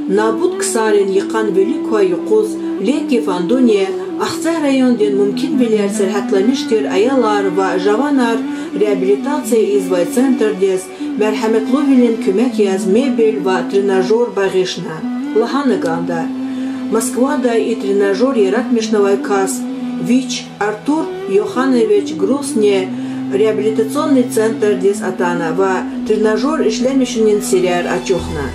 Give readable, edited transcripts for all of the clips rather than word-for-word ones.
Nabut kısalin yıkan bölük ve yukuz, leki fandunye, Ahzar rayondin mümkün bilir serhatlamıştır ayalar ve javanar rehabilitasya izvay centerdes merhametluvilin kümek yaz mebel ve trenajör bağışna. Lahanaganda. Москвада и тренажер яратмишного каз ВИЧ Артур Йоханович Грусне реабилитационный центр дес атана ва тренажер ишлемишнин сериар ачухна.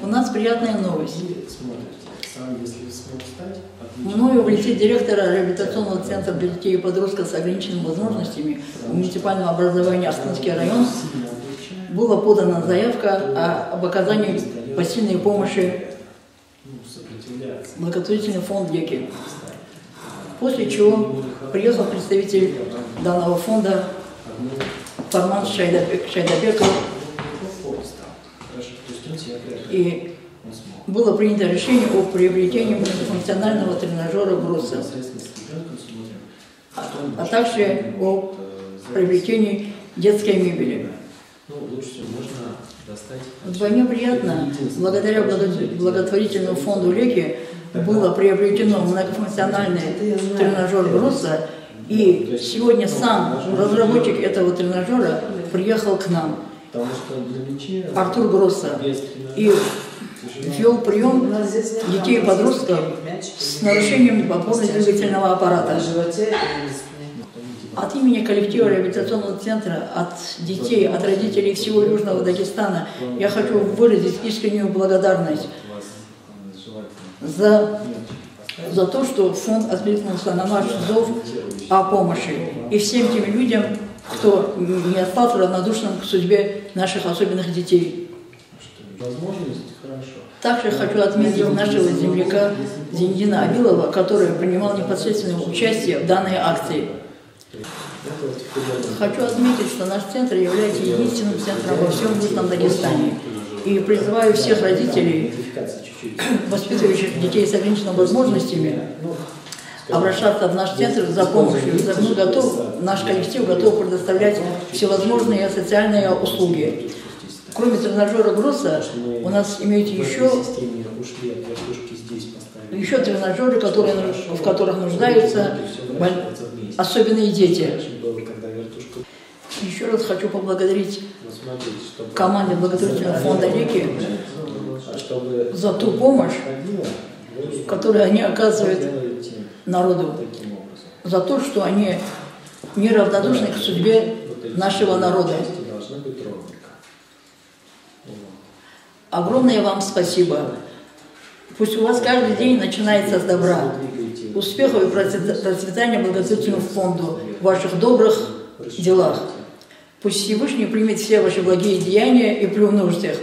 У нас приятная новость. Мною в лице директора реабилитационного центра для детей и подростков с ограниченными возможностями муниципального образования Астынский район была подана заявка об оказании посильной помощи благотворительный фонд ЛЕКИ. После чего приехал представитель данного фонда Фарман Шайдабеков. И было принято решение о приобретении многофункционального тренажера ГРОСа, а также о приобретении детской мебели. Вдвойне приятно, благодаря благотворительному фонду ЛЕКИ было приобретено многофункциональный тренажер ГРОСа, и сегодня сам разработчик этого тренажера приехал к нам, Артур Гросса, и вел прием детей и подростков с нарушением опорно-двигательного аппарата. От имени коллектива реабилитационного центра, от детей, от родителей всего Южного Дагестана я хочу выразить искреннюю благодарность за то, что фонд откликнулся на наш зов о помощи. И всем тем людям, кто не остался равнодушным к судьбе наших особенных детей. Также хочу отметить нашего земляка Зиндина Абилова, который принимал непосредственное участие в данной акции. Хочу отметить, что наш центр является единственным центром во всем Южном Дагестане. И призываю всех родителей, воспитывающих детей с ограниченными возможностями, обращаться в наш центр за помощью. Наш коллектив готов предоставлять всевозможные социальные услуги. Кроме тренажера ГРОСа, у нас имеются еще тренажеры, в которых нуждаются особенные дети. Еще раз хочу поблагодарить команде благотворительного фонда ЛЕКИ за ту помощь, которую они оказывают народу, за то, что они неравнодушны к судьбе нашего народа. Огромное вам спасибо. Пусть у вас каждый день начинается с добра. Успехов и процветания благотворительному фонду в ваших добрых делах. Пусть Всевышний примет все ваши благие деяния и приумножит их.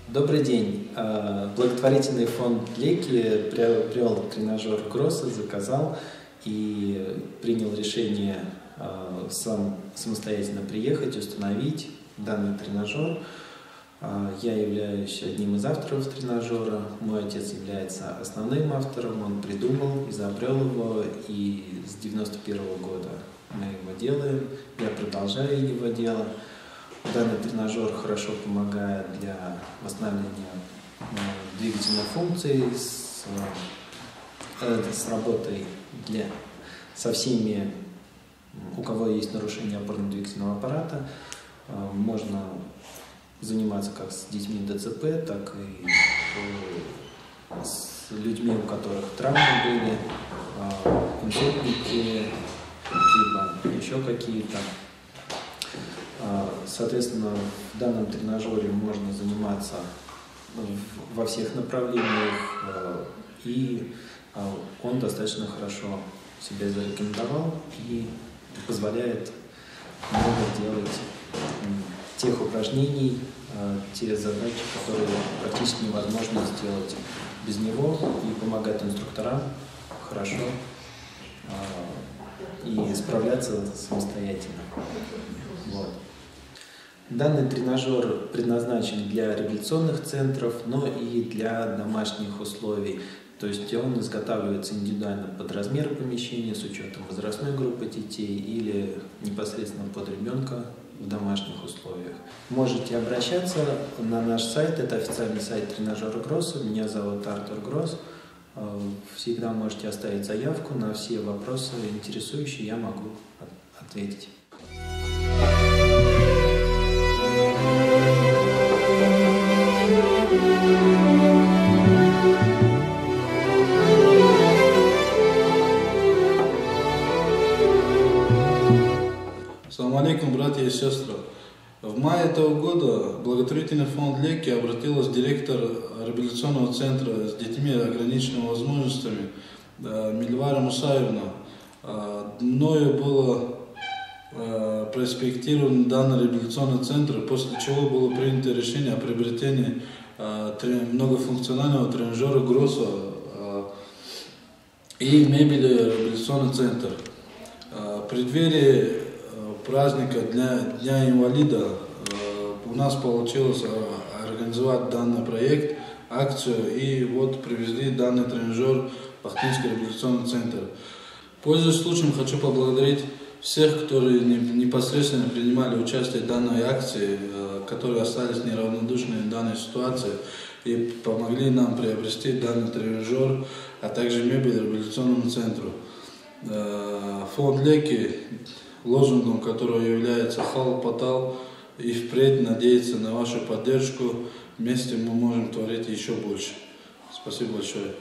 Добрый день. Благотворительный фонд ЛЕКИ приобрел тренажер ГРОСа, заказал и принял решение самостоятельно приехать, установить данный тренажер. Я являюсь одним из авторов тренажера, мой отец является основным автором, он придумал, изобрел его, и с 91 года мы его делаем, я продолжаю его дело. Данный тренажер хорошо помогает для восстановления двигательной функции, с работой со всеми, у кого есть нарушение опорно-двигательного аппарата. Можно заниматься как с детьми ДЦП, так и с людьми, у которых травмы были, инсультники, либо еще какие-то. Соответственно, в данном тренажере можно заниматься во всех направлениях, и он достаточно хорошо себя зарекомендовал и позволяет много делать тех упражнений, те задачи, которые практически невозможно сделать без него, и помогает инструкторам хорошо и справляться самостоятельно. Вот. Данный тренажер предназначен для реабилитационных центров, но и для домашних условий. То есть он изготавливается индивидуально под размер помещения с учетом возрастной группы детей или непосредственно под ребенка в домашних условиях. Можете обращаться на наш сайт, это официальный сайт тренажера Гросса. Меня зовут Артур Гросс. Всегда можете оставить заявку, на все вопросы интересующие я могу ответить. Ассаламу алейкум, братья и сестры. В мае этого года благотворительный фонд Леки обратилась директор реабилитационного центра с детьми ограниченными возможностями Мильвара Мусаевна. Мною было проинспектирован данный реабилитационный центр, после чего было принято решение о приобретении многофункционального тренажера Гросса и мебели реабилитационный центр. В преддверии праздника Дня инвалида у нас получилось организовать данный проект, акцию, и вот привезли данный тренажер в Ахтынский реабилитационный центр. Пользуясь случаем, хочу поблагодарить всех, которые непосредственно принимали участие в данной акции, которые остались неравнодушны в данной ситуации и помогли нам приобрести данный тренажер, а также мебель реабилитационному центру. Фонд Леки, лозунгом которого является «Хал Патал», и впредь надеется на вашу поддержку. Вместе мы можем творить еще больше. Спасибо большое.